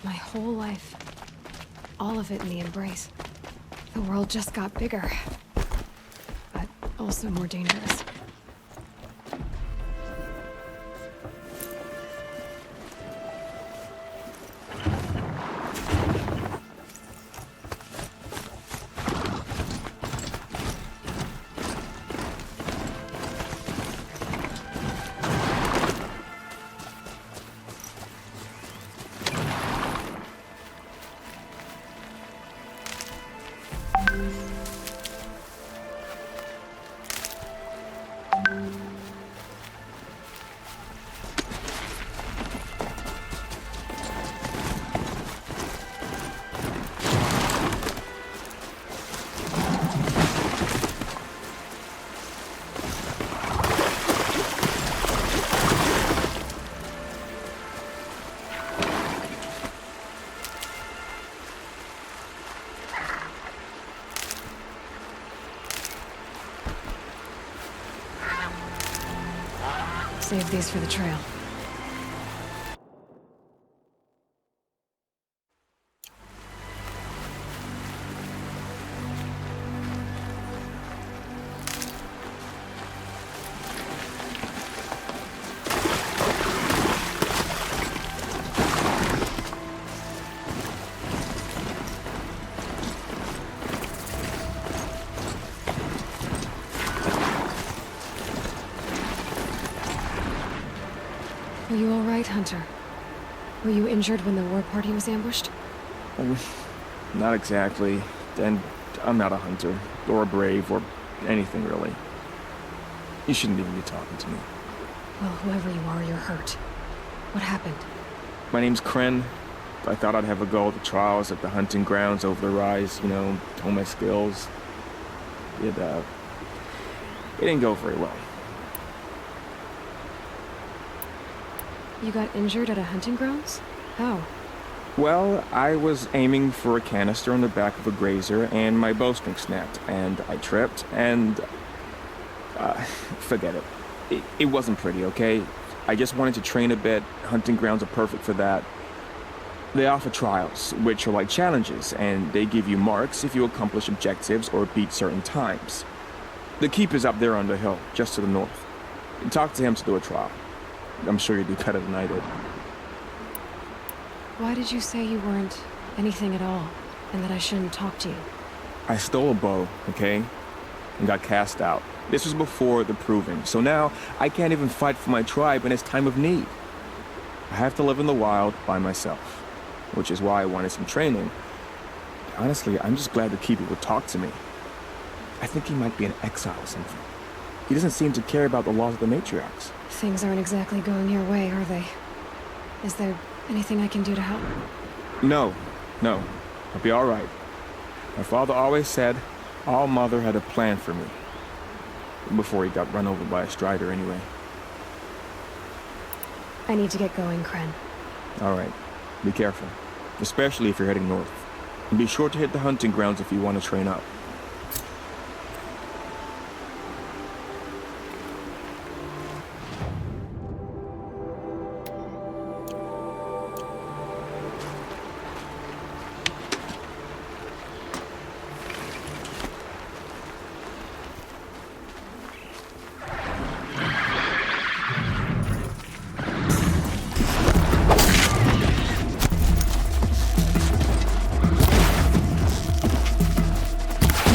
My whole life, all of it in the embrace. The world just got bigger, but also more dangerous. Save these for the trail. Are you all right, Hunter? Were you injured when the war party was ambushed? Not exactly. And I'm not a hunter, or a brave, or anything really. You shouldn't even be talking to me. Well, whoever you are, you're hurt. What happened? My name's Kren. I thought I'd have a go at the trials at the hunting grounds over the rise, you know, hone my skills. It didn't go very well. You got injured at a hunting grounds? How? Well, I was aiming for a canister on the back of a grazer, and my bowstring snapped, and I tripped, and... forget it. It wasn't pretty, okay? I just wanted to train a bit. Hunting grounds are perfect for that. They offer trials, which are like challenges, and they give you marks if you accomplish objectives or beat certain times. The keeper's up there on the hill, just to the north. Talk to him to do a trial. I'm sure you do better than I did. Why did you say you weren't anything at all, and that I shouldn't talk to you? I stole a bow, okay? And got cast out. This was before the proving, so now I can't even fight for my tribe in its time of need. I have to live in the wild by myself, which is why I wanted some training. Honestly, I'm just glad the keeper would talk to me. I think he might be in exile or something. He doesn't seem to care about the laws of the matriarchs. Things aren't exactly going your way, are they? Is there anything I can do to help? No. I'll be all right. My father always said All Mother had a plan for me. Before he got run over by a strider, anyway. I need to get going, Kren. All right. Be careful. Especially if you're heading north. And be sure to hit the hunting grounds if you want to train up.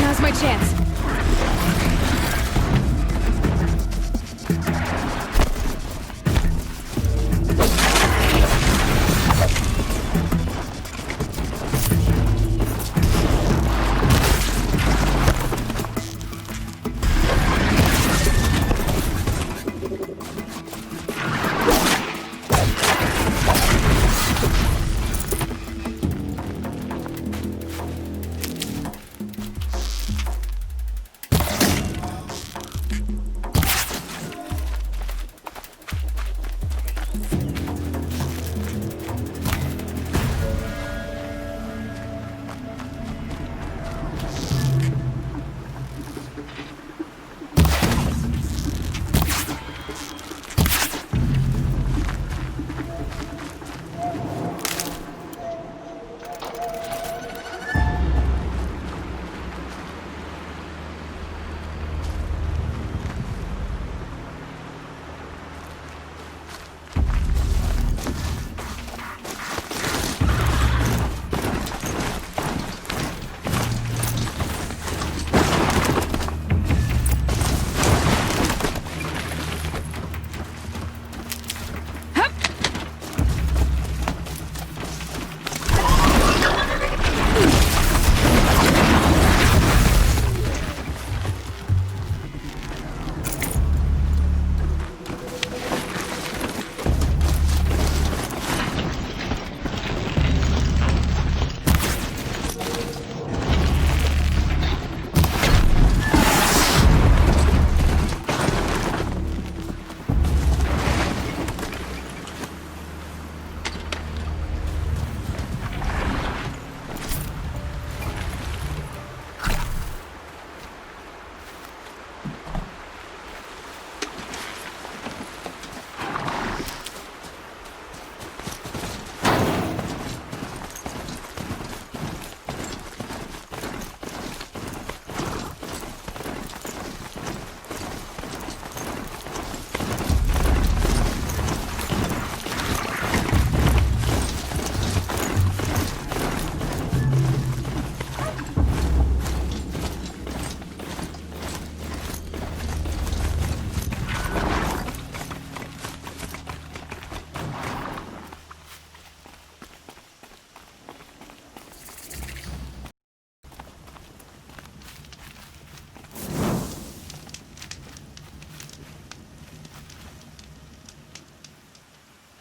Now's my chance.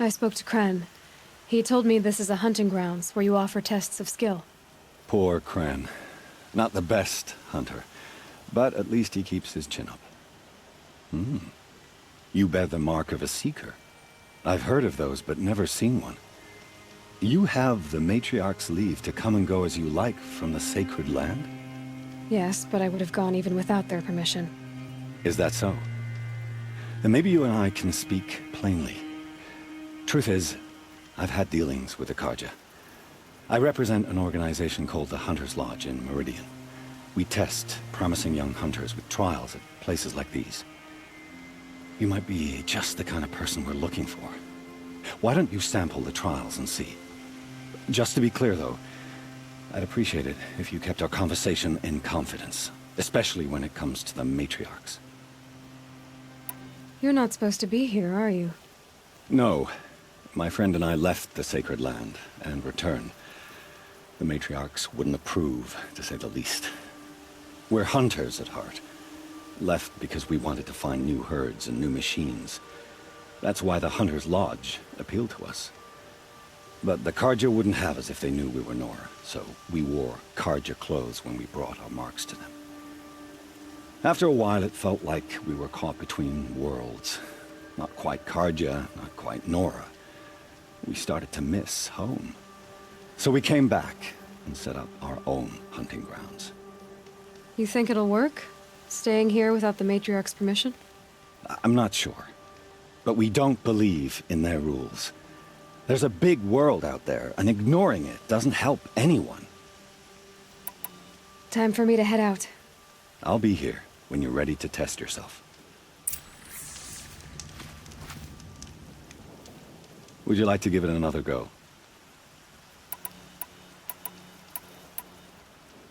I spoke to Kren. He told me this is a hunting grounds where you offer tests of skill. Poor Kren. Not the best hunter, but at least he keeps his chin up. You bear the mark of a seeker. I've heard of those, but never seen one. You have the matriarch's leave to come and go as you like from the sacred land? Yes, but I would have gone even without their permission. Is that so? Then maybe you and I can speak plainly. Truth is, I've had dealings with the Karja. I represent an organization called the Hunter's Lodge in Meridian. We test promising young hunters with trials at places like these. You might be just the kind of person we're looking for. Why don't you sample the trials and see? Just to be clear, though, I'd appreciate it if you kept our conversation in confidence, especially when it comes to the matriarchs. You're not supposed to be here, are you? No. My friend and I left the sacred land and returned. The matriarchs wouldn't approve, to say the least. We're hunters at heart. Left because we wanted to find new herds and new machines. That's why the Hunter's Lodge appealed to us. But the Karja wouldn't have us if they knew we were Nora, so we wore Karja clothes when we brought our marks to them. After a while, it felt like we were caught between worlds. Not quite Karja, not quite Nora. We started to miss home. So we came back and set up our own hunting grounds. You think it'll work? Staying here without the matriarch's permission? I'm not sure. But we don't believe in their rules. There's a big world out there, and ignoring it doesn't help anyone. Time for me to head out. I'll be here when you're ready to test yourself. Would you like to give it another go?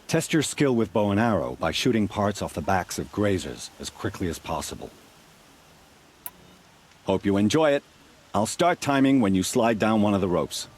Test your skill with bow and arrow by shooting parts off the backs of grazers as quickly as possible. Hope you enjoy it. I'll start timing when you slide down one of the ropes.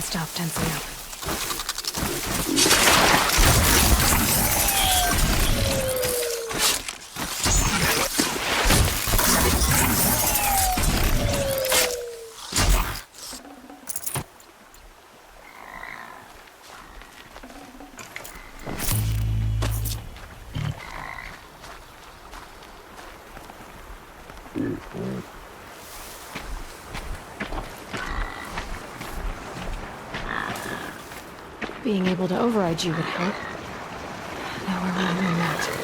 Stop tensing up. Being able to override you would help. Now we're running on that.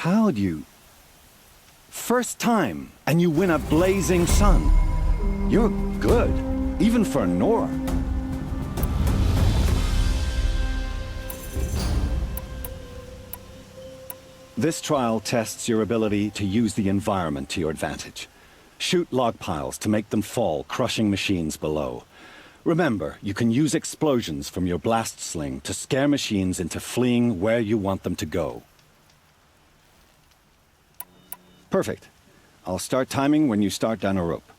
How'd you... First time, and you win a blazing sun. You're good, even for Nora. This trial tests your ability to use the environment to your advantage. Shoot log piles to make them fall, crushing machines below. Remember, you can use explosions from your blast sling to scare machines into fleeing where you want them to go. Perfect. I'll start timing when you start down a rope.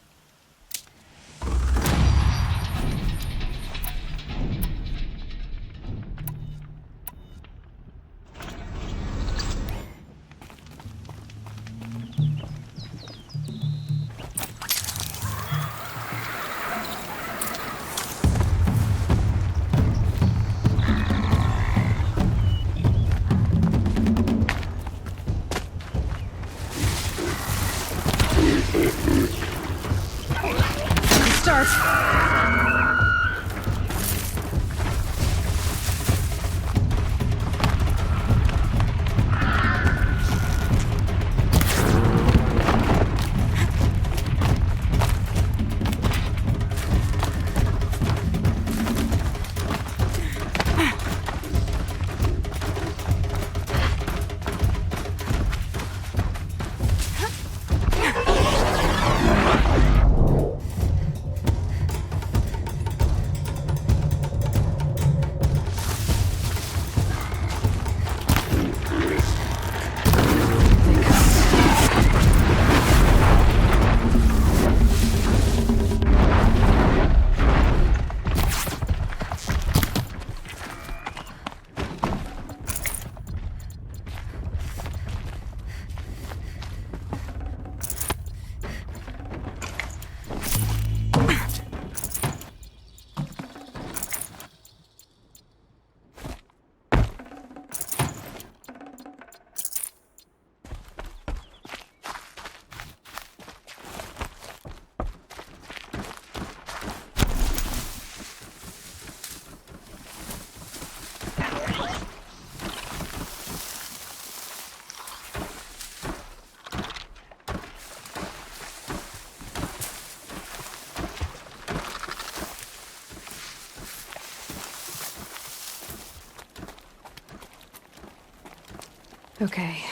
Okay,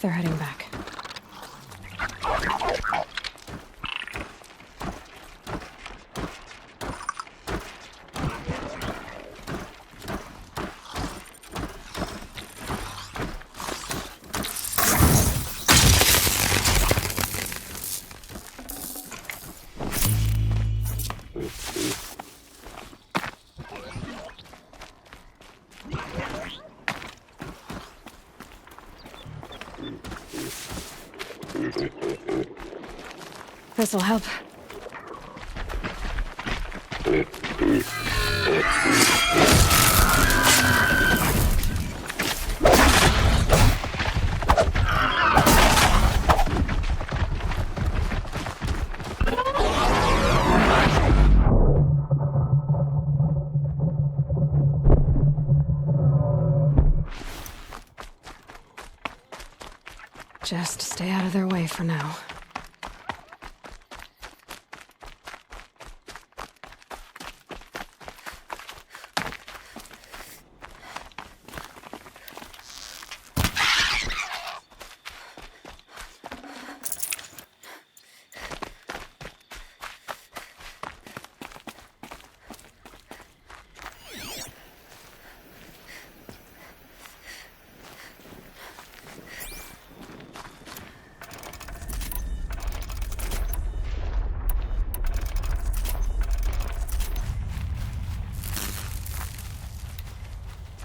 they're heading back. This'll help. Just stay out of their way for now.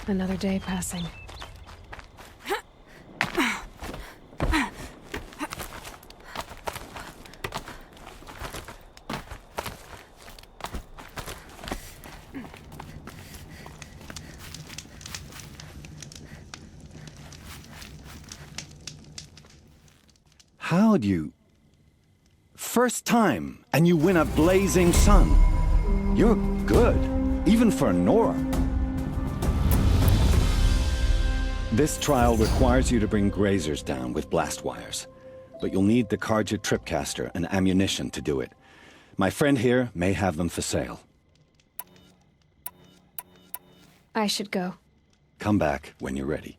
Another day passing. How'd you... First time, and you win a blazing sun. You're good, even for Nora. This trial requires you to bring grazers down with blast wires. But you'll need the Karja tripcaster and ammunition to do it. My friend here may have them for sale. I should go. Come back when you're ready.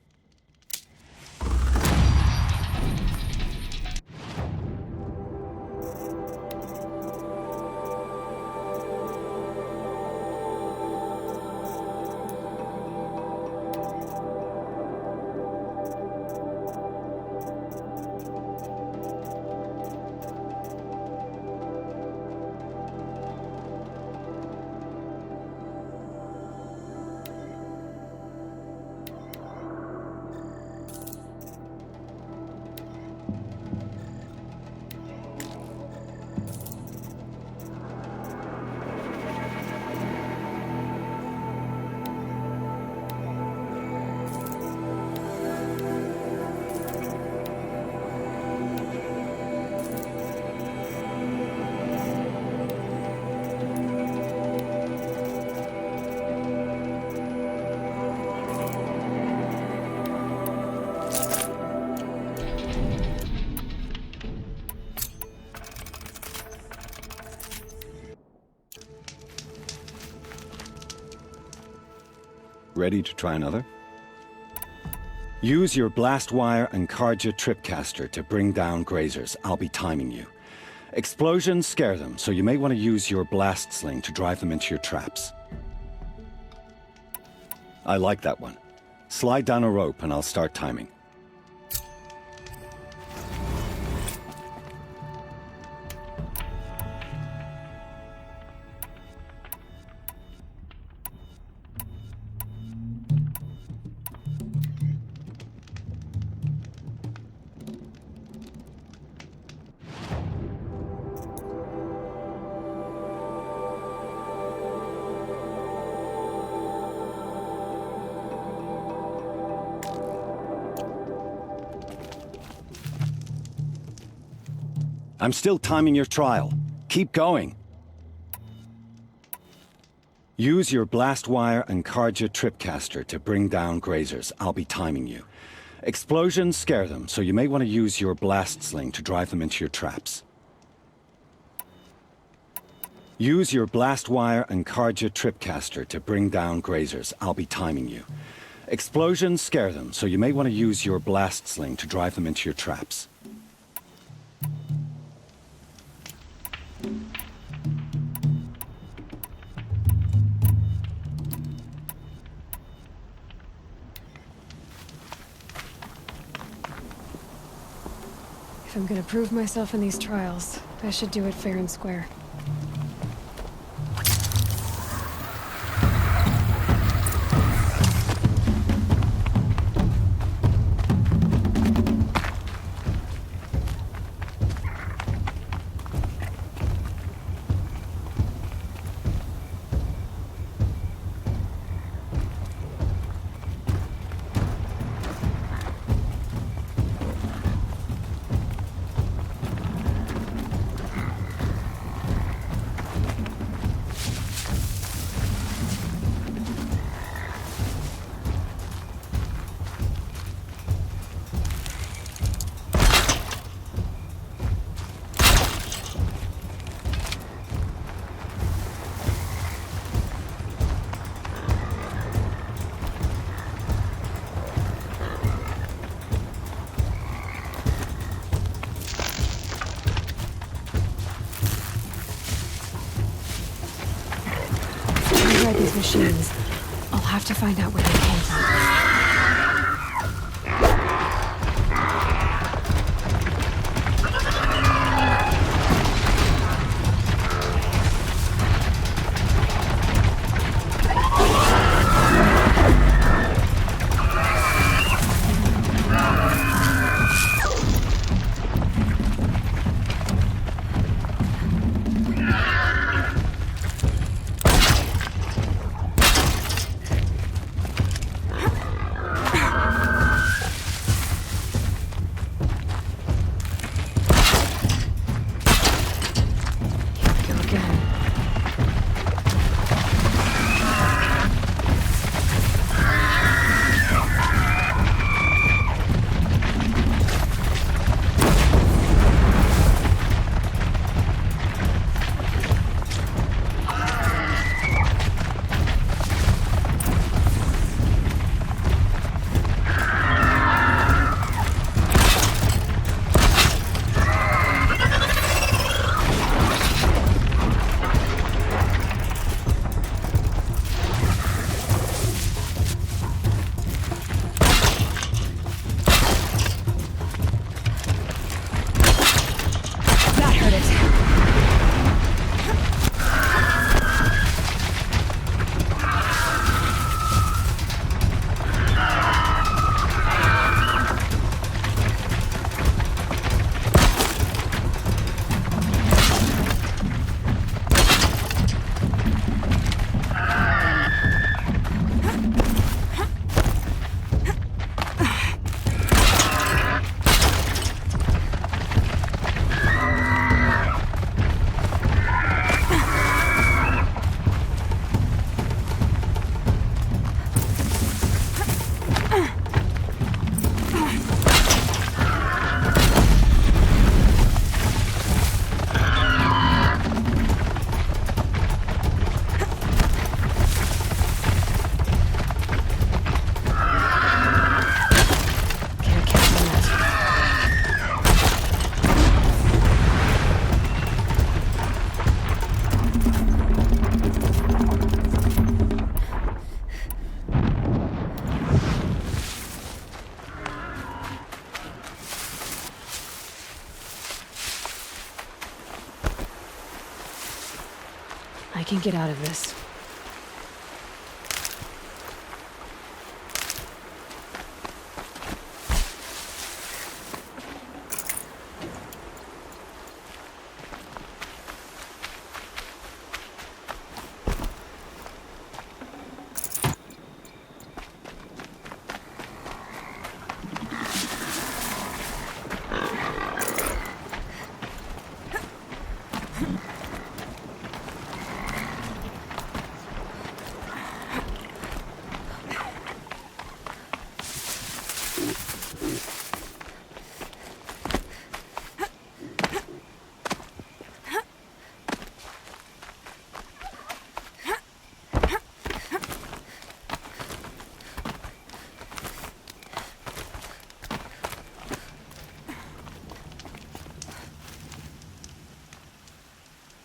Ready to try another? Use your blast wire and Karja tripcaster to bring down grazers. I'll be timing you. Explosions scare them, so you may want to use your blast sling to drive them into your traps. I like that one. Slide down a rope and I'll start timing. I'm still timing your trial. Keep going. Use your blast wire and Karja tripcaster to bring down grazers. I'll be timing you. Explosions scare them, so you may want to use your blast sling to drive them into your traps. Use your blast wire and Karja tripcaster to bring down grazers. I'll be timing you. Explosions scare them, so you may want to use your blast sling to drive them into your traps. If I'm gonna prove myself in these trials, I should do it fair and square. These machines. I'll have to find out where they came from. I can get out of this.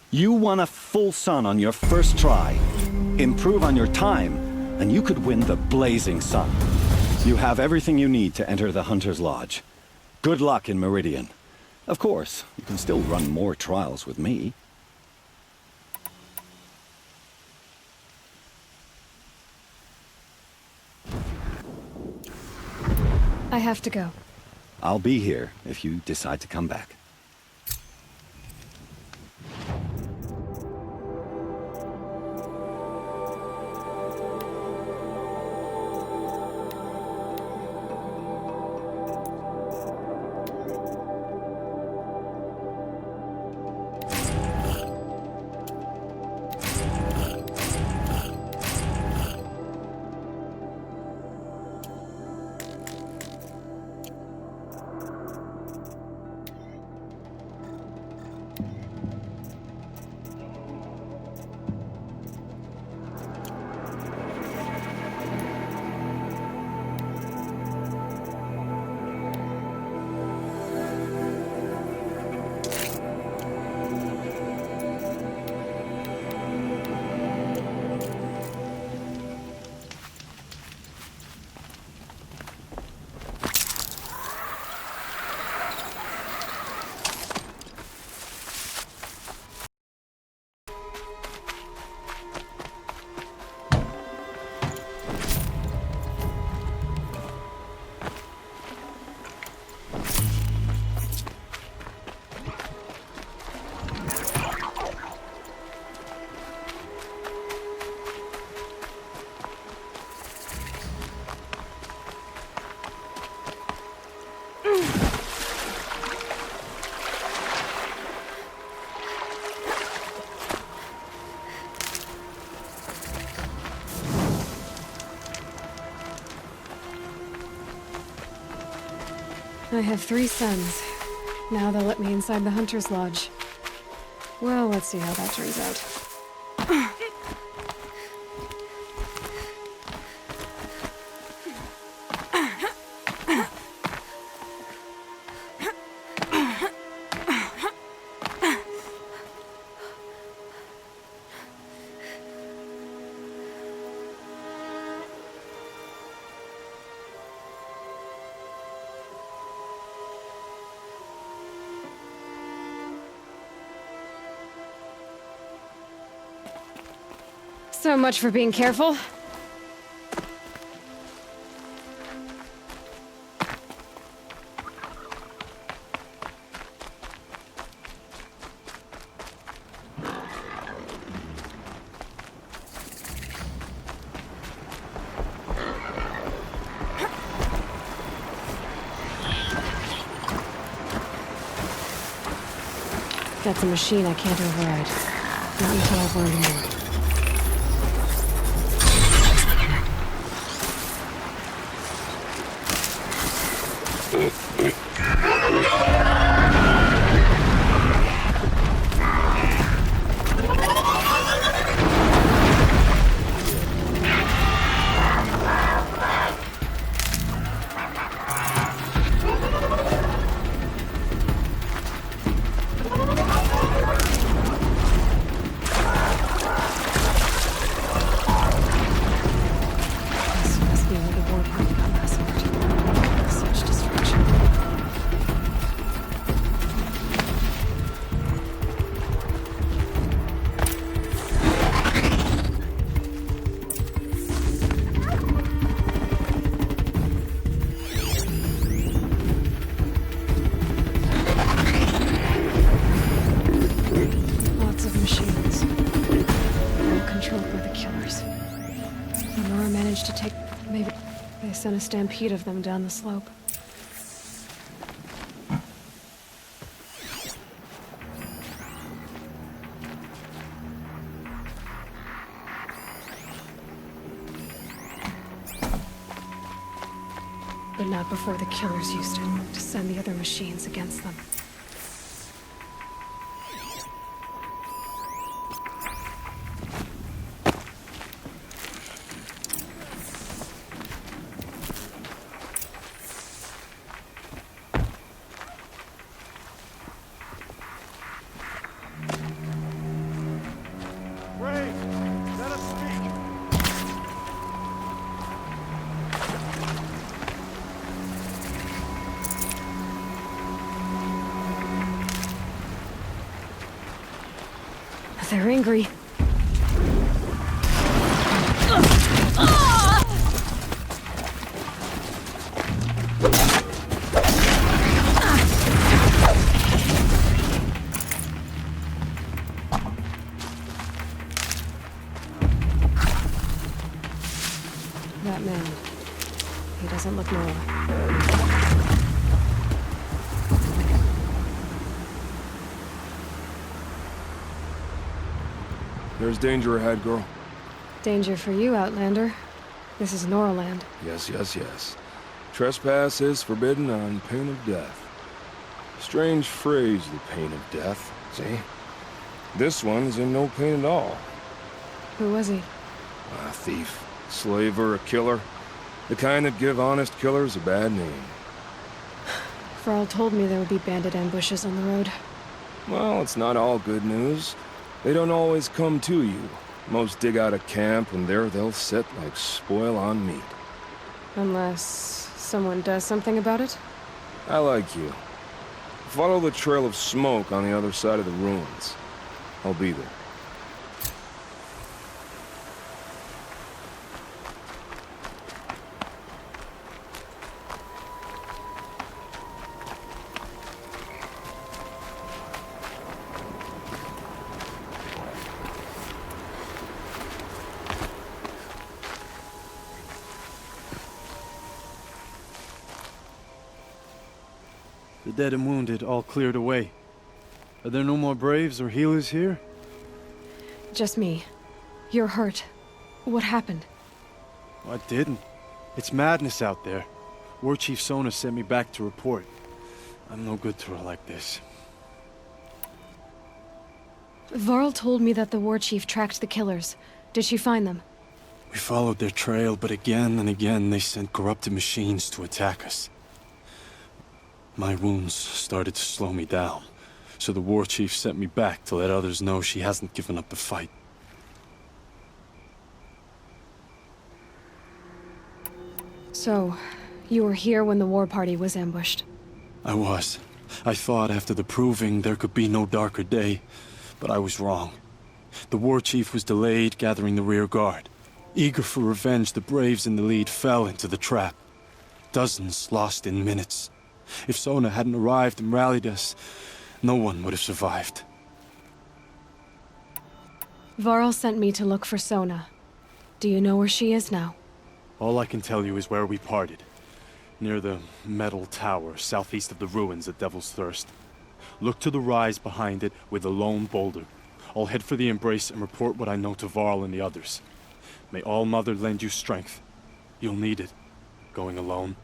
You won a full sun on your first try. Improve on your time, and you could win the Blazing Sun. You have everything you need to enter the Hunter's Lodge. Good luck in Meridian. Of course, you can still run more trials with me. I have to go. I'll be here if you decide to come back. I have 3 sons. Now they'll let me inside the Hunter's Lodge. Well, let's see how that turns out. So much for being careful. That's a machine I can't override. Not until I've learned more. Sent a stampede of them down the slope. But not before the killers used it to send the other machines against them. They're angry. That man. He doesn't look normal. There's danger ahead, girl. Danger for you, Outlander. This is Norland. Yes, yes, yes. Trespass is forbidden on pain of death. Strange phrase, the pain of death, see? This one's in no pain at all. Who was he? A thief, slaver, a killer. The kind that give honest killers a bad name. Varl told me there would be bandit ambushes on the road. Well, it's not all good news. They don't always come to you. Most dig out a camp, and there they'll sit like spoil on meat. Unless someone does something about it? I like you. Follow the trail of smoke on the other side of the ruins. I'll be there. The dead and wounded all cleared away. Are there no more braves or healers here? Just me. You're hurt. What happened? I didn't. It's madness out there. War Chief Sona sent me back to report. I'm no good to her like this. Varl told me that the war chief tracked the killers. Did she find them? We followed their trail, but again and again they sent corrupted machines to attack us. My wounds started to slow me down, so the war chief sent me back to let others know she hasn't given up the fight. So, you were here when the war party was ambushed? I was. I thought after the proving there could be no darker day, but I was wrong. The war chief was delayed gathering the rear guard. Eager for revenge, the braves in the lead fell into the trap. Dozens lost in minutes. If Sona hadn't arrived and rallied us, no one would have survived. Varl sent me to look for Sona. Do you know where she is now? All I can tell you is where we parted. Near the metal tower, southeast of the ruins at Devil's Thirst. Look to the rise behind it with a lone boulder. I'll head for the embrace and report what I know to Varl and the others. May All Mother lend you strength. You'll need it, going alone.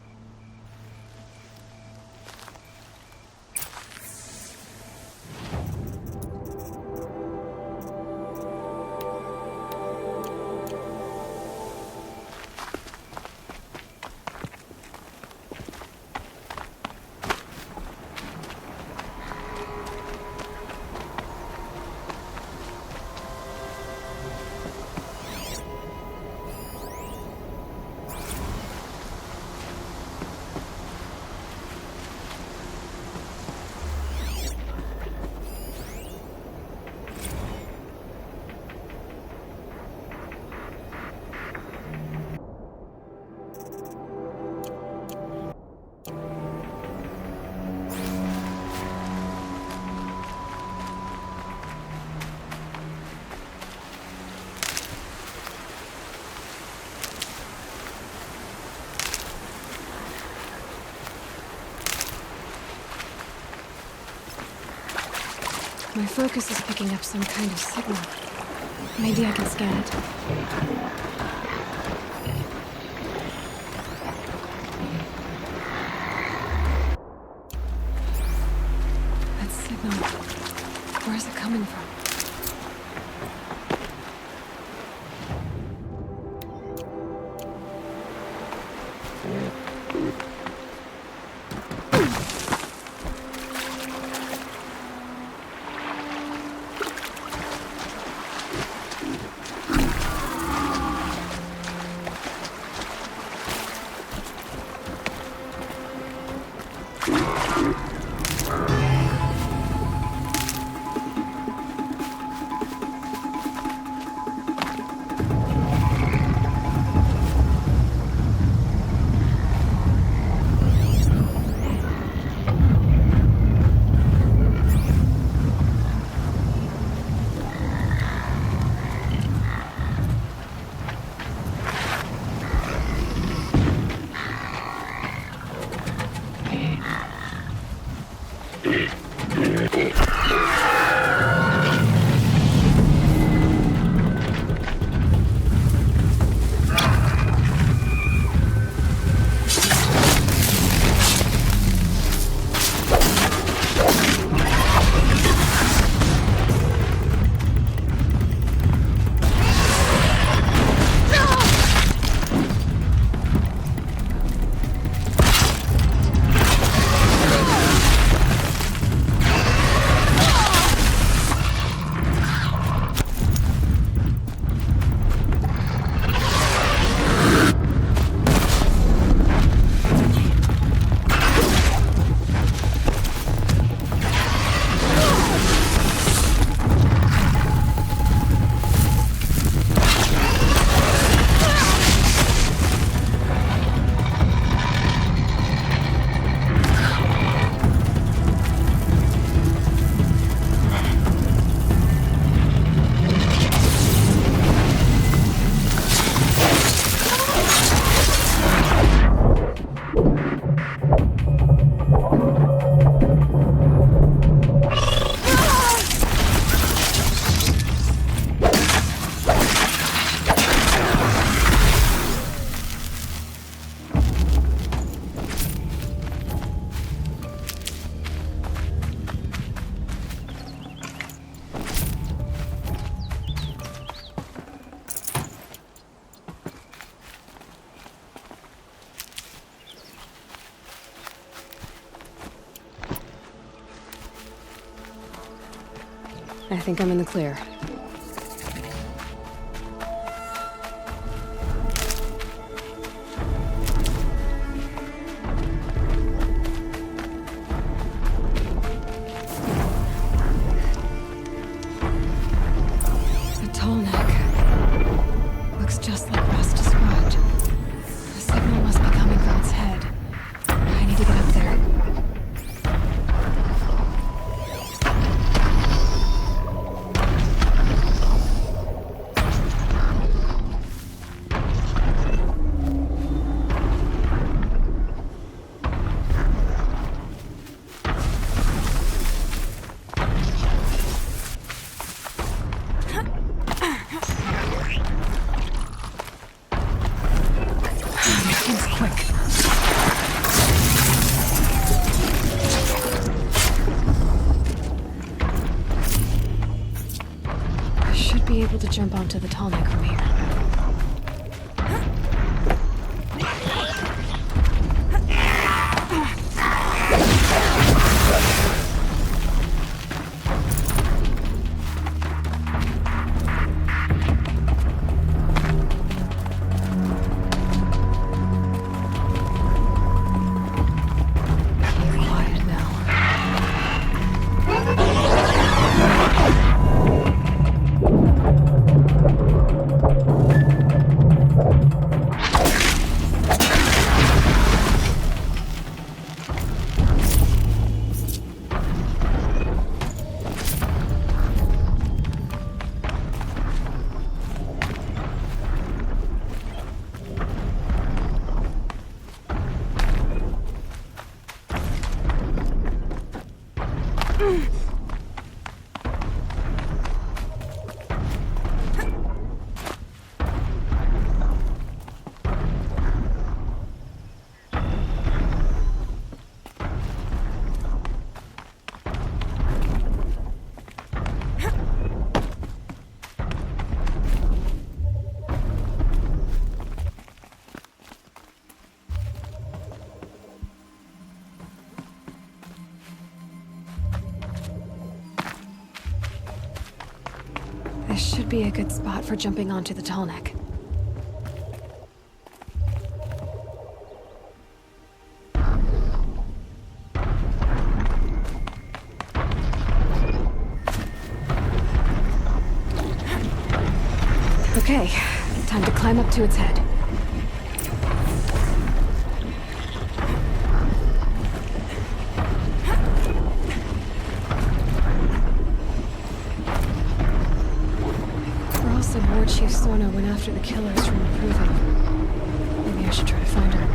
My focus is picking up some kind of signal. Maybe I can scan it. That signal... where is it coming from? I think I'm in the clear. The tall neck. Looks just like Ross described. The signal must be coming from its head. I need to get up there. Be able to jump onto the tall neck from here. Quiet now. This should be a good spot for jumping onto the tall neck. Okay, time to climb up to its head. War Chief Sorna went after the killers from the Proving. Maybe I should try to find her.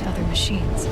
other machines.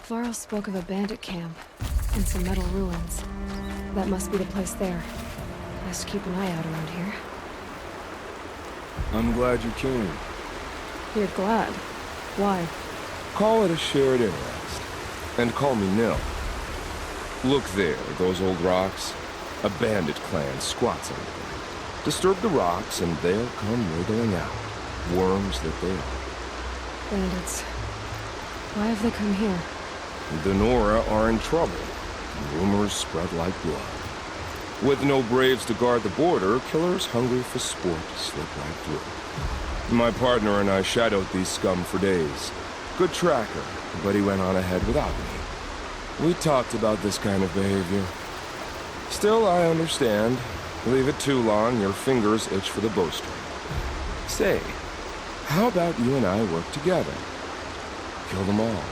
Varl spoke of a bandit camp and some metal ruins. That must be the place there. Best keep an eye out around here. I'm glad you came. You're glad? Why? Call it a shared interest. And call me Nil. Look there, those old rocks. A bandit clan squats under them. Disturb the rocks and they'll come wriggling out. Worms that they are. Bandits. Why have they come here? The Nora are in trouble. Rumors spread like blood. With no braves to guard the border, killers hungry for sport slip right through. My partner and I shadowed these scum for days. Good tracker, but he went on ahead without me. We talked about this kind of behavior. Still, I understand. Leave it too long, your fingers itch for the bowstring. Say, how about you and I work together? Kill them all.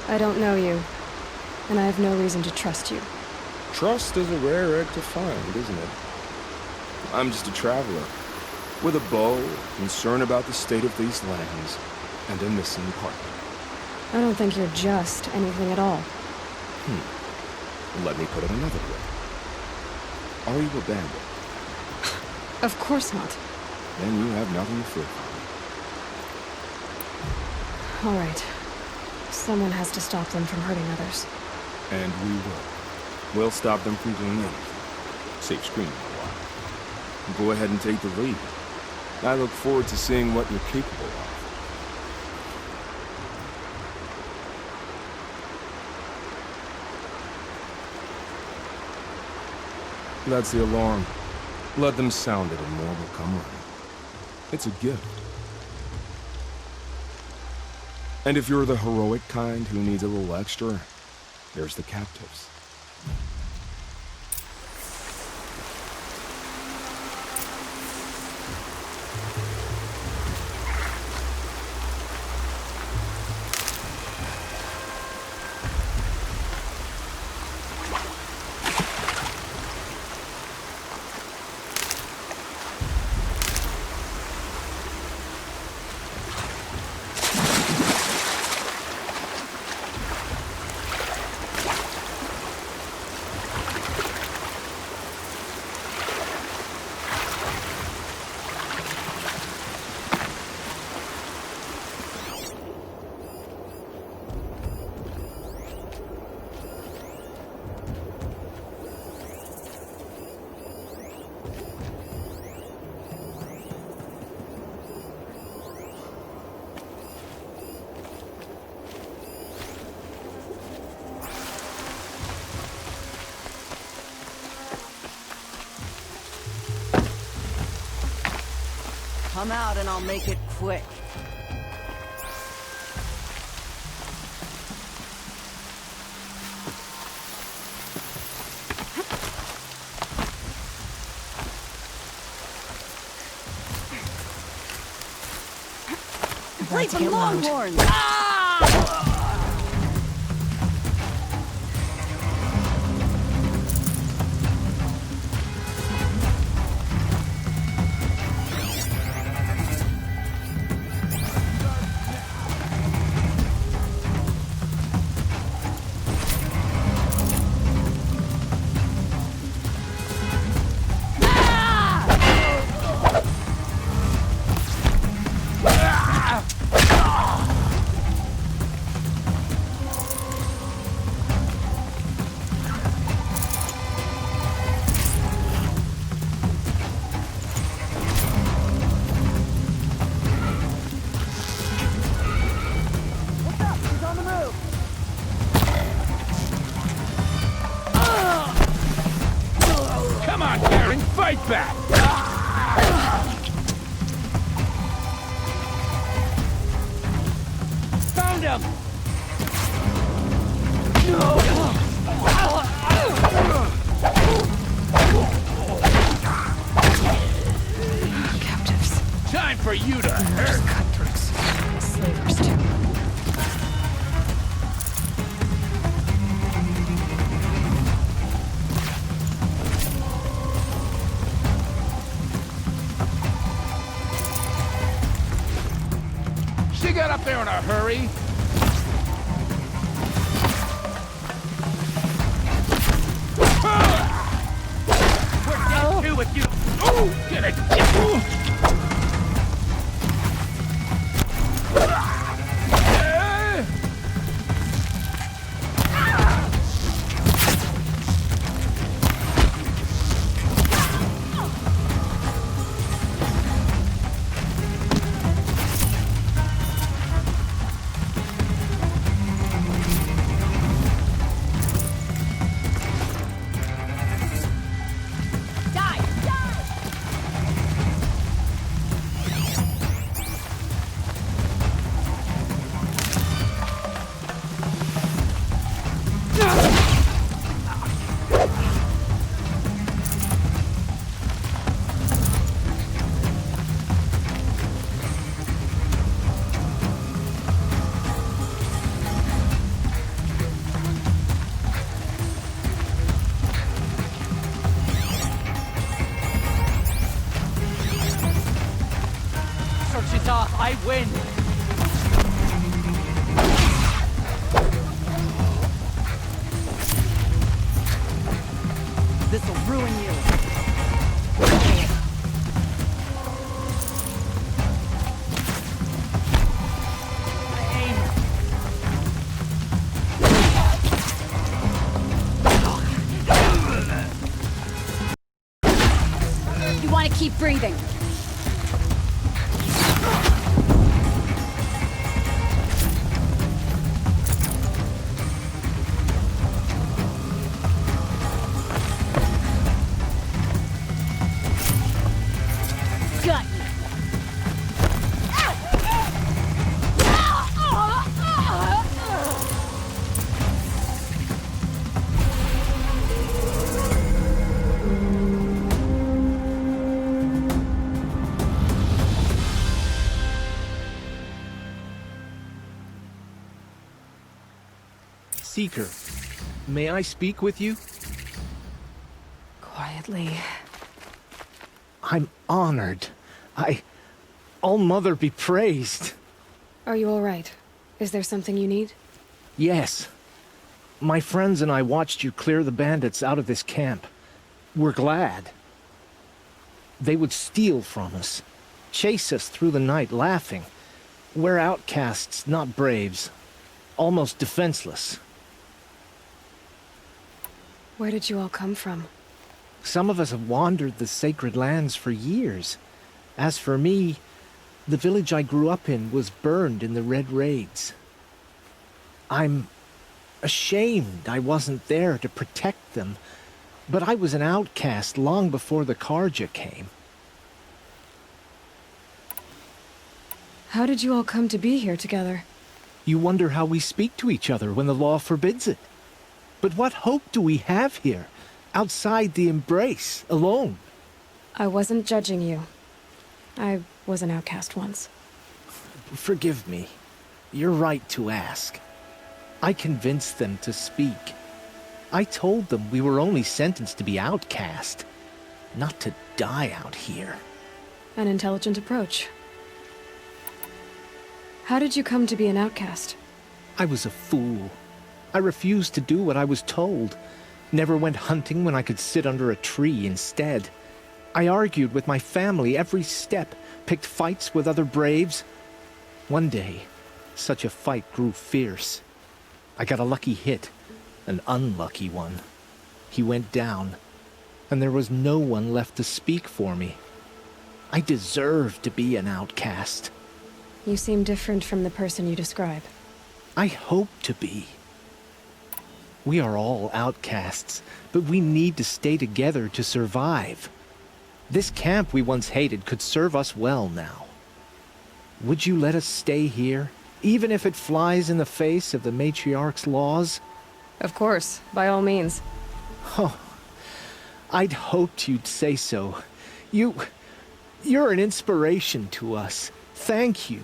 I don't know you, and I have no reason to trust you. Trust is a rare egg to find, isn't it? I'm just a traveler, with a bow, concerned about the state of these lands, and a missing partner. I don't think you're just anything at all. Let me put it another way. Are you a bandit? Of course not. Then you have nothing to fear from me. All right. Someone has to stop them from hurting others. And we will. We'll stop them from doing anything. Safe screening for a while. Go ahead and take the lead. I look forward to seeing what you're capable of. That's the alarm. Let them sound it and more will come running. It's a gift. And if you're the heroic kind who needs a little extra, there's the captives. I'm out and I'll make it quick. Play some longhorns! Fight back! Found him! Captives. Time for you to Just hurt! cutthroats. Slavers, too. She got up there in a hurry. We're dead too with you. Oh, get it! Search it off, I win! This'll ruin you! You want to keep breathing. Got you! Seeker, may I speak with you? Quietly. I'm honored. All-Mother be praised. Are you all right? Is there something you need? Yes. My friends and I watched you clear the bandits out of this camp. We're glad. They would steal from us, chase us through the night laughing. We're outcasts, not braves. Almost defenseless. Where did you all come from? Some of us have wandered the sacred lands for years. As for me, the village I grew up in was burned in the Red Raids. I'm ashamed I wasn't there to protect them, but I was an outcast long before the Karja came. How did you all come to be here together? You wonder how we speak to each other when the law forbids it. But what hope do we have here, outside the embrace, alone? I wasn't judging you. I was an outcast once. Forgive me. You're right to ask. I convinced them to speak. I told them we were only sentenced to be outcast, not to die out here. An intelligent approach. How did you come to be an outcast? I was a fool. I refused to do what I was told. Never went hunting when I could sit under a tree instead. I argued with my family every step, picked fights with other braves. One day, such a fight grew fierce. I got a lucky hit, an unlucky one. He went down, and there was no one left to speak for me. I deserved to be an outcast. You seem different from the person you describe. I hope to be. We are all outcasts, but we need to stay together to survive. This camp we once hated could serve us well now. Would you let us stay here, even if it flies in the face of the matriarch's laws? Of course, by all means. Oh, I'd hoped you'd say so. You're an inspiration to us. Thank you.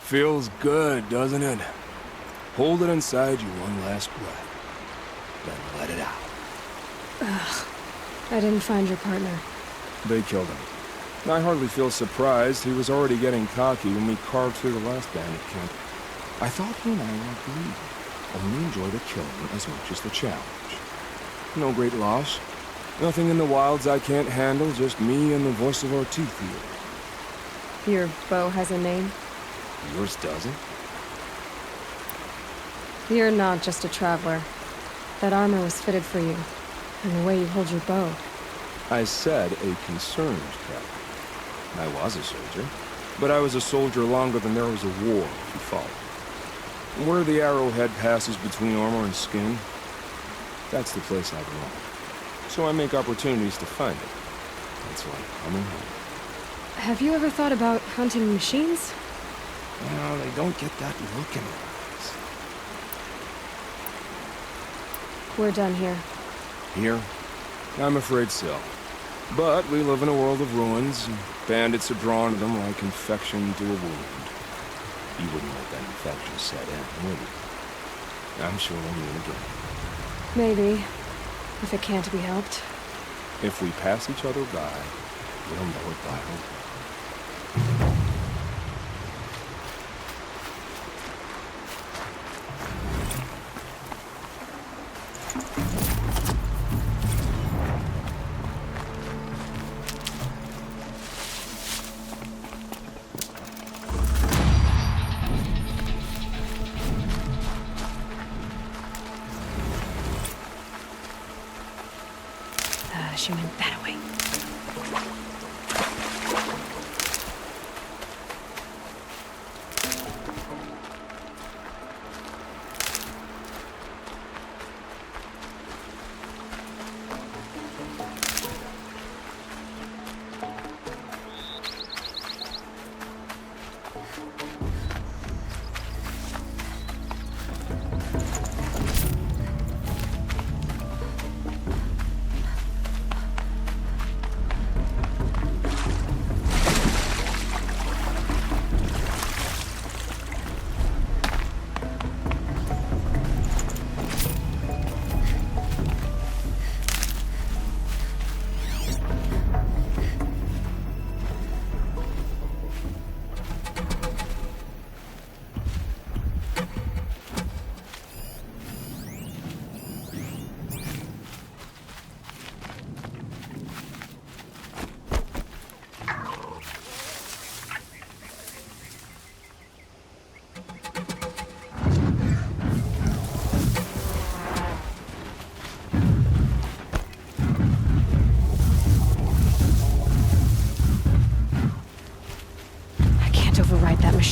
Feels good, doesn't it? Hold it inside you one last breath. Then let it out. I didn't find your partner. They killed him. I hardly feel surprised. He was already getting cocky when we carved through the last bandit camp. I thought he and I were agreed. Only enjoy the killing as much as the challenge. No great loss. Nothing in the wilds I can't handle, just me and the voice of our teeth here. Your bow has a name? Yours doesn't? You're not just a traveler. That armor was fitted for you, and the way you hold your bow. I said a concerned traveler. I was a soldier, but I was a soldier longer than there was a war, if you follow. Where the arrowhead passes between armor and skin, that's the place I belong. So I make opportunities to find it. That's like coming home. Have you ever thought about hunting machines? No, they don't get that look in their eyes. We're done here. Here? I'm afraid so. But we live in a world of ruins, and bandits are drawn to them like infection to a wound. You wouldn't let that infection set in, would you? I'm sure we'll meet again. Maybe, if it can't be helped. If we pass each other by, we'll know it by hope. She went that way.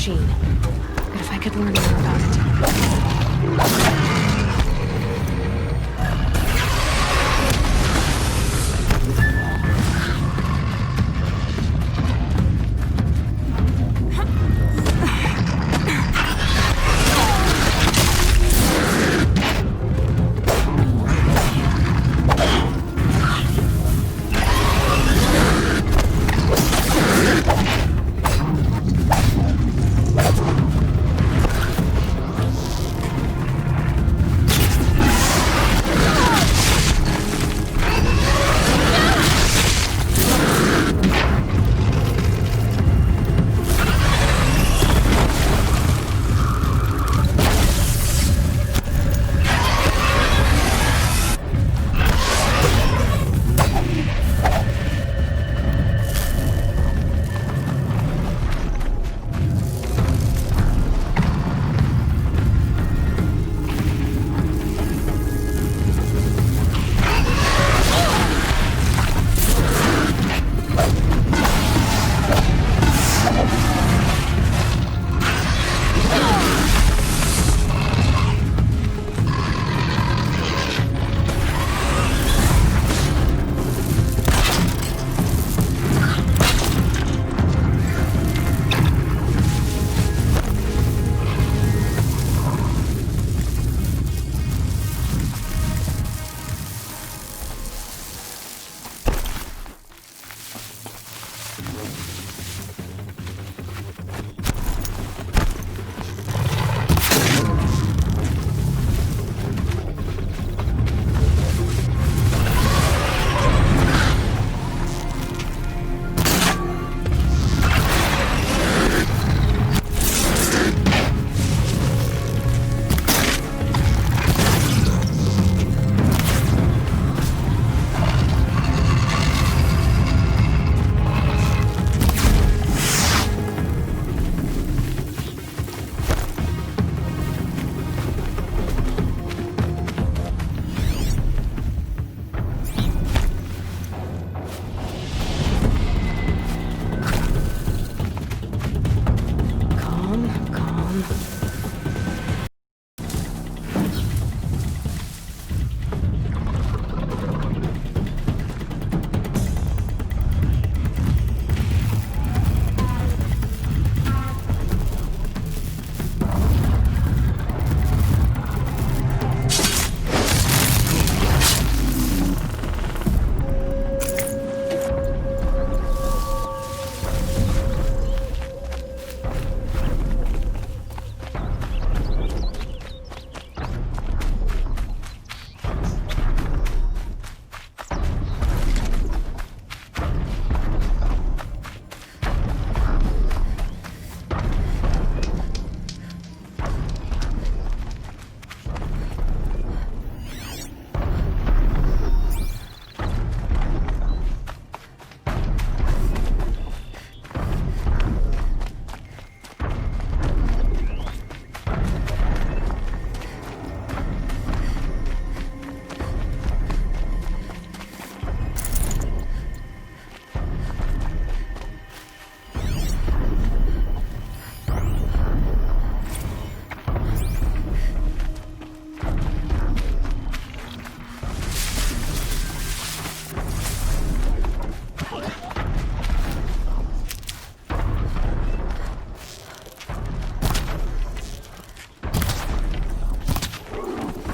machine. But if I could learn more about it.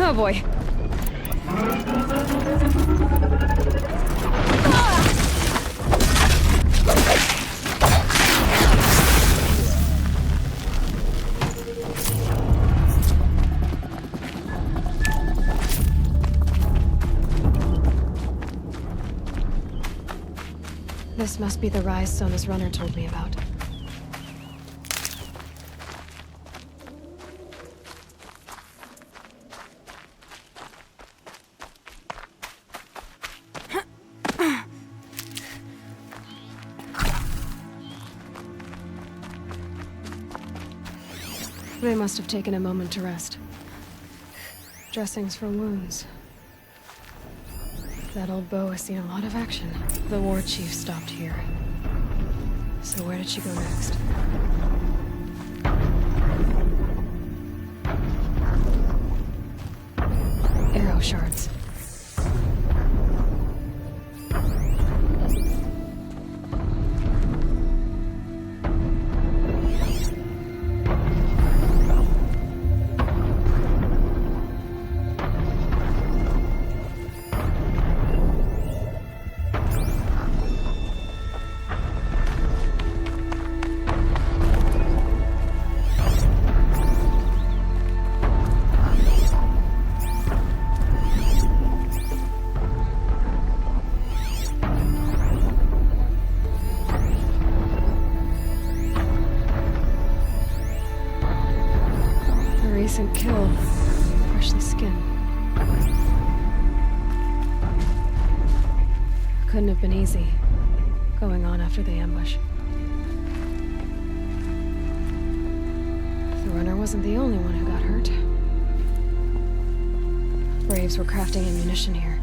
Oh boy. This must be the rise Sona's runner told me about. They must have taken a moment to rest. Dressings for wounds. That old bow has seen a lot of action. The war chief stopped here. So where did she go next? shards. Recent kill. Freshly skinned. Couldn't have been easy, going on after the ambush. The runner wasn't the only one who got hurt. Braves were crafting ammunition here.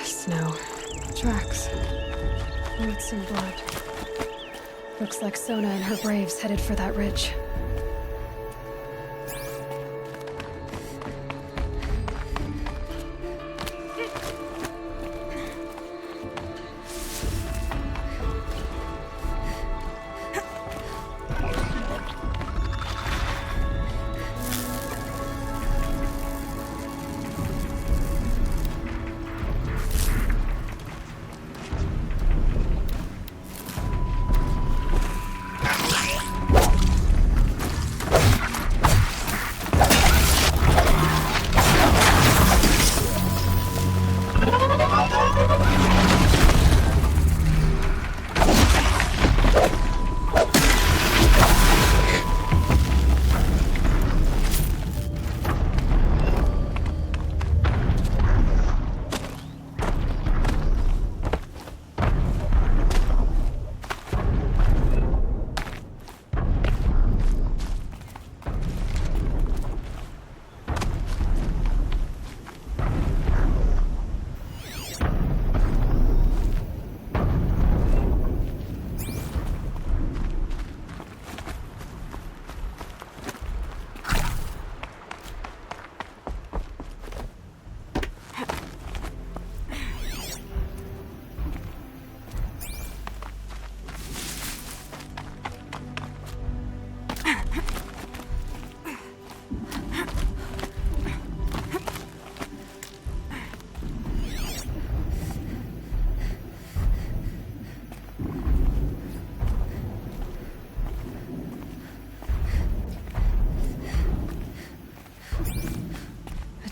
Snow. Tracks. Roots and blood. Looks like Sona and her braves headed for that ridge.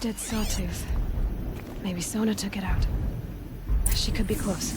Dead sawtooth. Maybe Sona took it out. She could be close.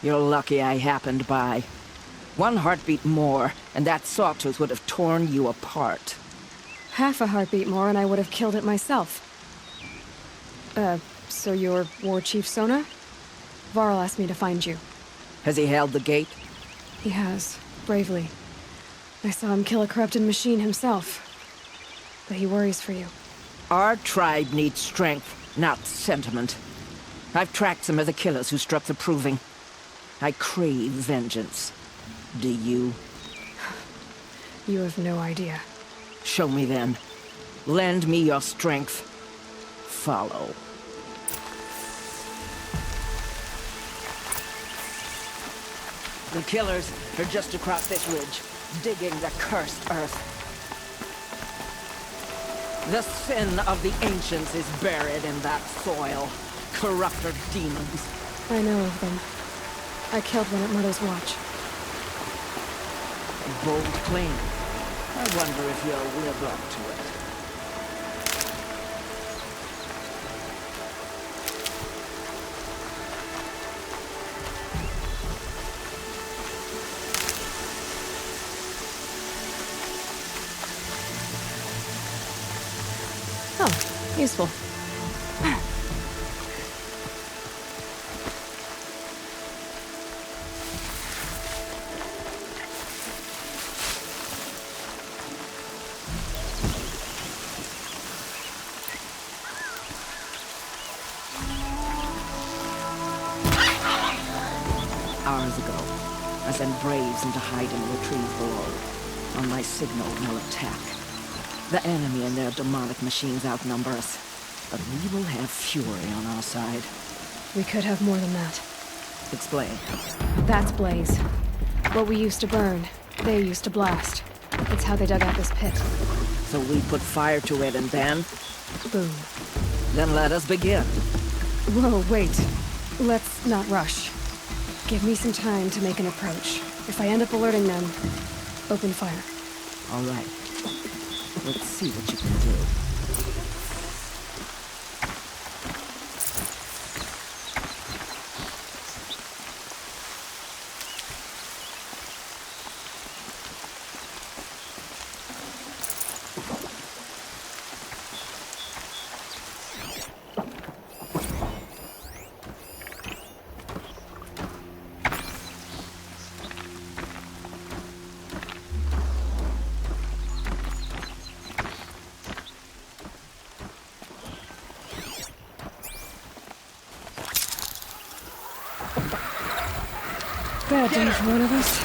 You're lucky I happened by. One heartbeat more, and that sawtooth would have torn you apart. Half a heartbeat more and I would have killed it myself. So you're War Chief Sona? Varl asked me to find you. Has he held the gate? He has, bravely. I saw him kill a corrupted machine himself. But he worries for you. Our tribe needs strength, not sentiment. I've tracked some of the killers who struck the Proving. I crave vengeance. Do you? You have no idea. Show me then. Lend me your strength. Follow. The killers are just across this ridge, digging the cursed earth. The sin of the ancients is buried in that soil. Corrupter demons. I know of them. I killed one at Mother's Watch. A bold claim. I wonder if you'll live up to it. Oh, useful. Hours ago, I sent Braves into hiding in the trees below. On my signal, they'll attack. The enemy and their demonic machines outnumber us, but we will have fury on our side. We could have more than that. Explain. That's Blaze. What we used to burn, they used to blast. It's how they dug out this pit. So we put fire to it and then? Boom. Then let us begin. Whoa, wait. Let's not rush. Give me some time to make an approach. If I end up alerting them, open fire. All right. Let's see what you can do. Bad day for one of us.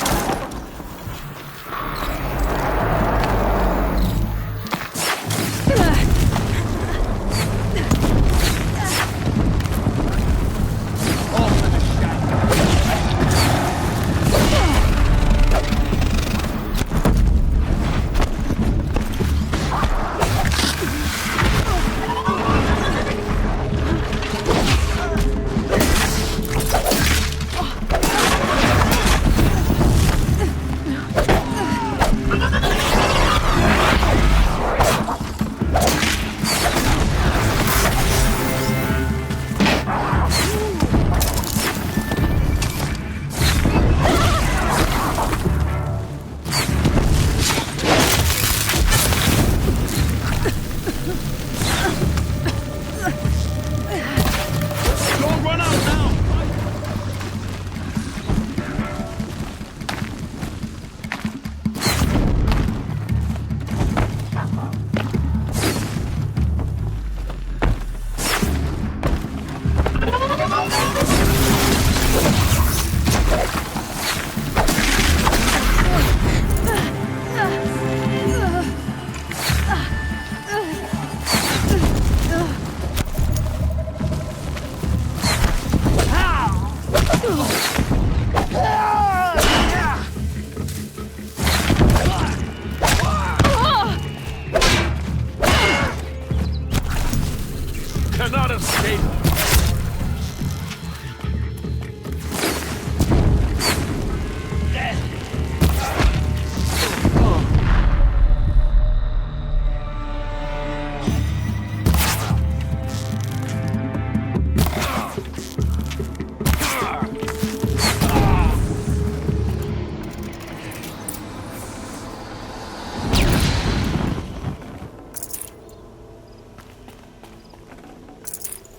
Cannot escape.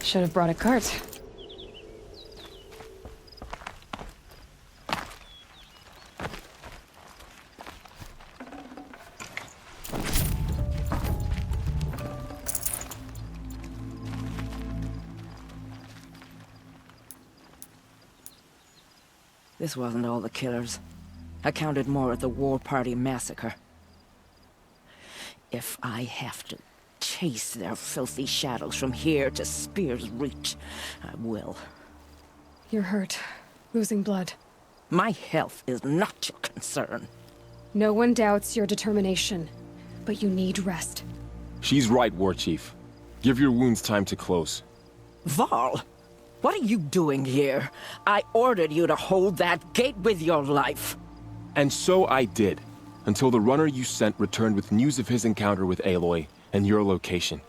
Should have brought a cart. This wasn't all the killers. I counted more at the War Party massacre. If I have to chase their filthy shadows from here to Spear's Reach, I will. You're hurt. Losing blood. My health is not your concern. No one doubts your determination, but you need rest. She's right, War Chief. Give your wounds time to close. Varl, what are you doing here? I ordered you to hold that gate with your life. And so I did, until the runner you sent returned with news of his encounter with Aloy and your location.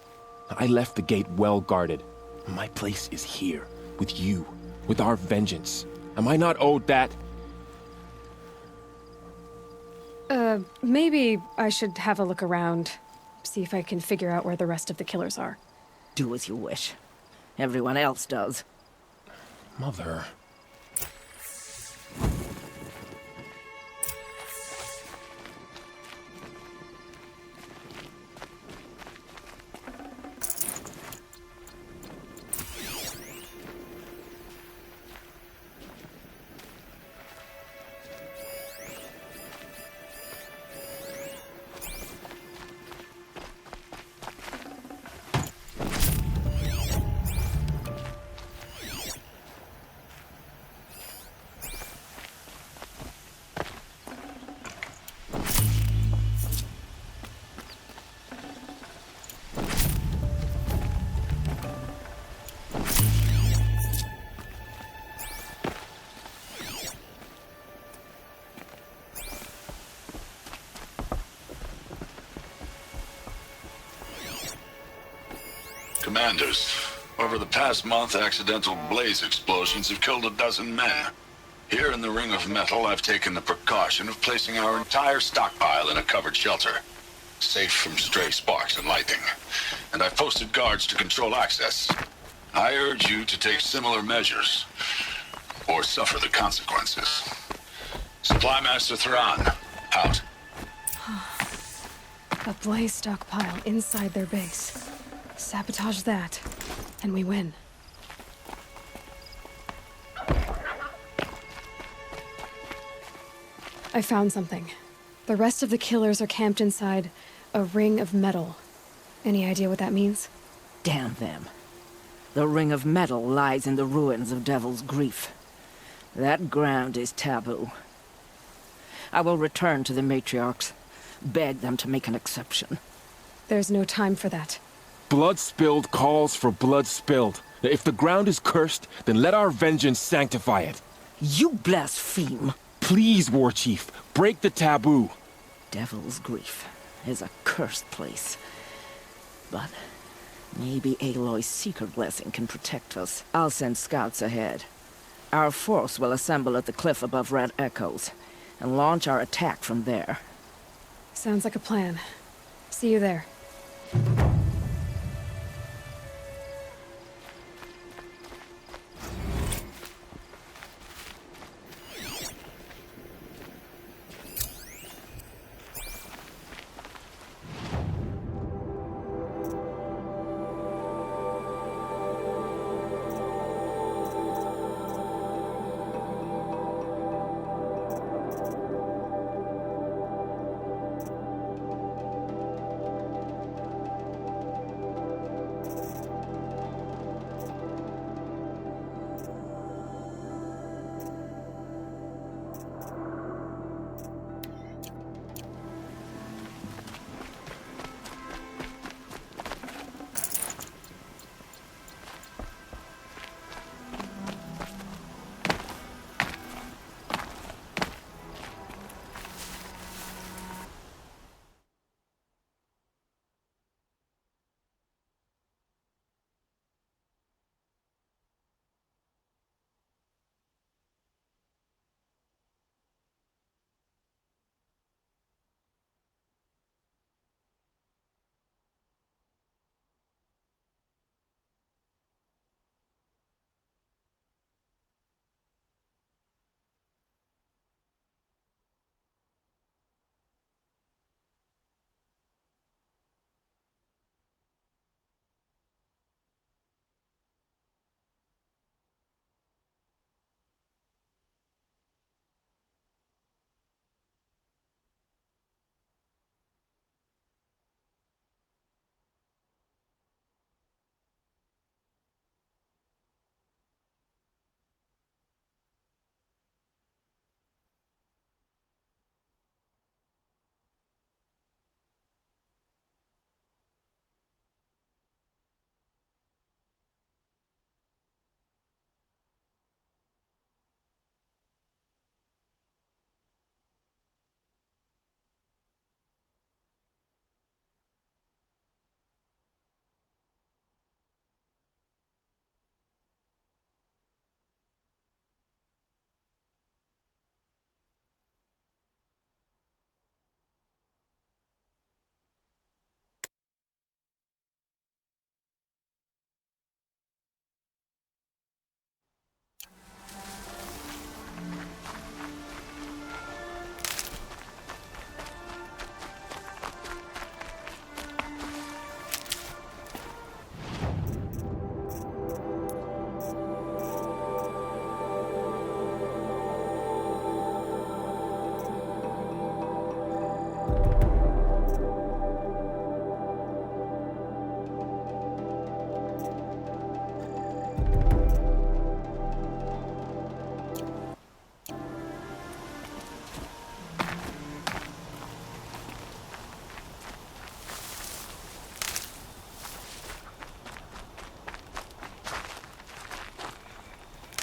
I left the gate well guarded. My place is here, with you, with our vengeance. Am I not owed that? Maybe I should have a look around. See if I can figure out where the rest of the killers are. Do as you wish. Everyone else does. Mother... Commanders, over the past month, accidental blaze explosions have killed a dozen men. Here in the Ring of Metal, I've taken the precaution of placing our entire stockpile in a covered shelter, safe from stray sparks and lightning. And I've posted guards to control access. I urge you to take similar measures, or suffer the consequences. Supply Master Thran, out. A blaze stockpile inside their base. Sabotage that, and we win. I found something. The rest of the killers are camped inside a ring of metal. Any idea what that means? Damn them. The Ring of Metal lies in the ruins of Devil's Grief. That ground is taboo. I will return to the matriarchs, beg them to make an exception. There's no time for that. Blood spilled calls for blood spilled. If the ground is cursed, then let our vengeance sanctify it. You blaspheme! Please, War Chief, break the taboo. Devil's Grief is a cursed place. But maybe Aloy's secret blessing can protect us. I'll send scouts ahead. Our force will assemble at the cliff above Red Echoes, and launch our attack from there. Sounds like a plan. See you there.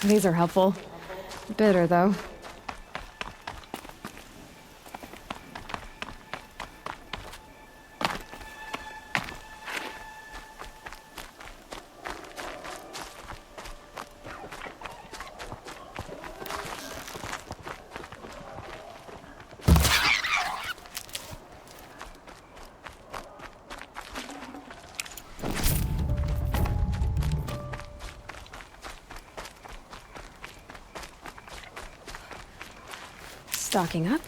These are helpful. Bitter, though. Stocking up.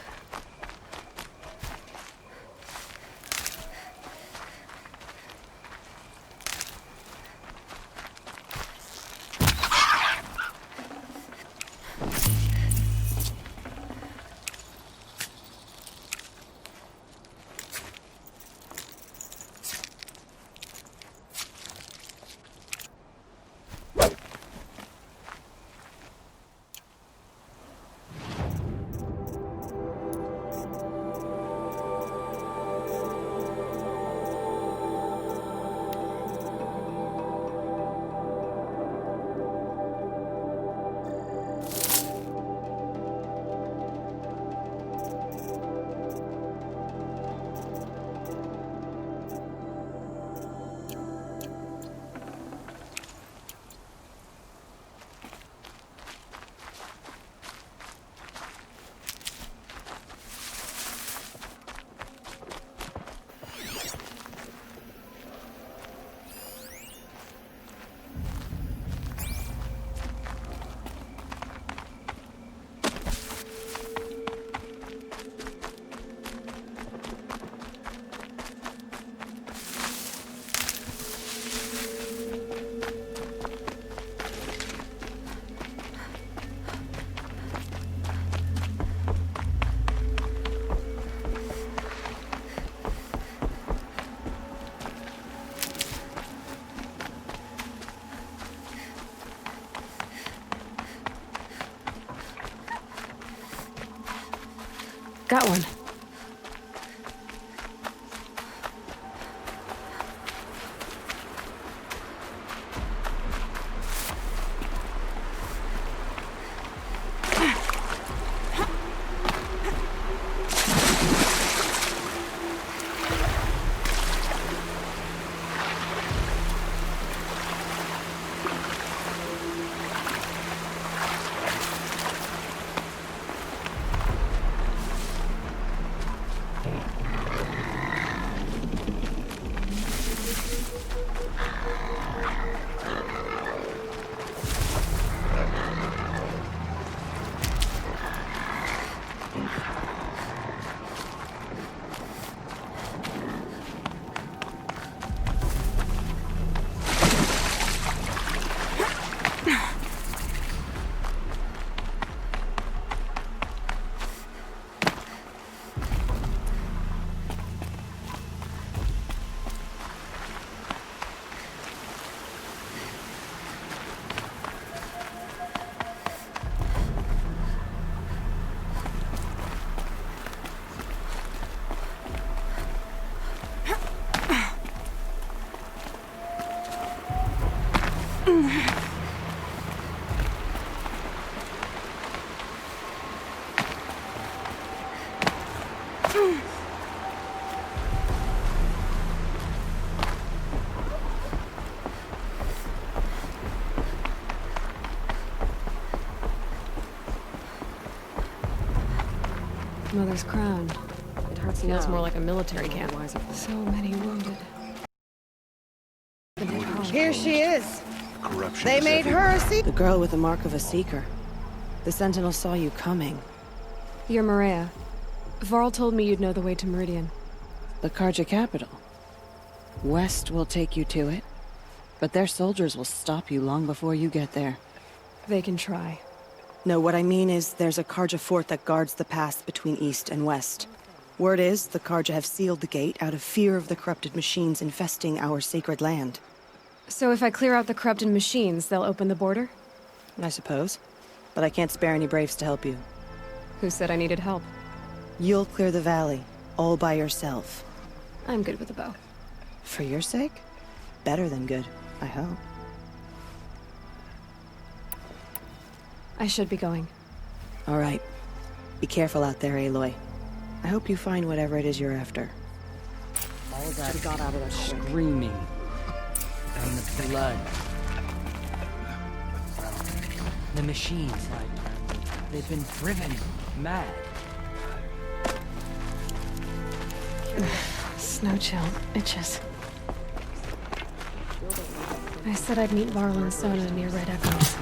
Got one. Mother's crown. It hurts feels more like a military camp. So many wounded. Here she is. They made her a seeker. The girl with the mark of a seeker. The Sentinel saw you coming. You're Maria. Varl told me you'd know the way to Meridian. The Karja capital. West will take you to it, but their soldiers will stop you long before you get there. They can try. No, what I mean is there's a Karja fort that guards the pass between east and west. Word is the Karja have sealed the gate out of fear of the corrupted machines infesting our sacred land. So if I clear out the corrupted machines, they'll open the border? I suppose. But I can't spare any braves to help you. Who said I needed help? You'll clear the valley, all by yourself. I'm good with a bow. For your sake? Better than good, I hope. I should be going. All right. Be careful out there, Aloy. I hope you find whatever it is you're after. All that Should've got out of there quick. screaming and the blood. The machines, they've been driven mad. Snow chill. Itches. I said I'd meet Varl and Sona near Red Echoes.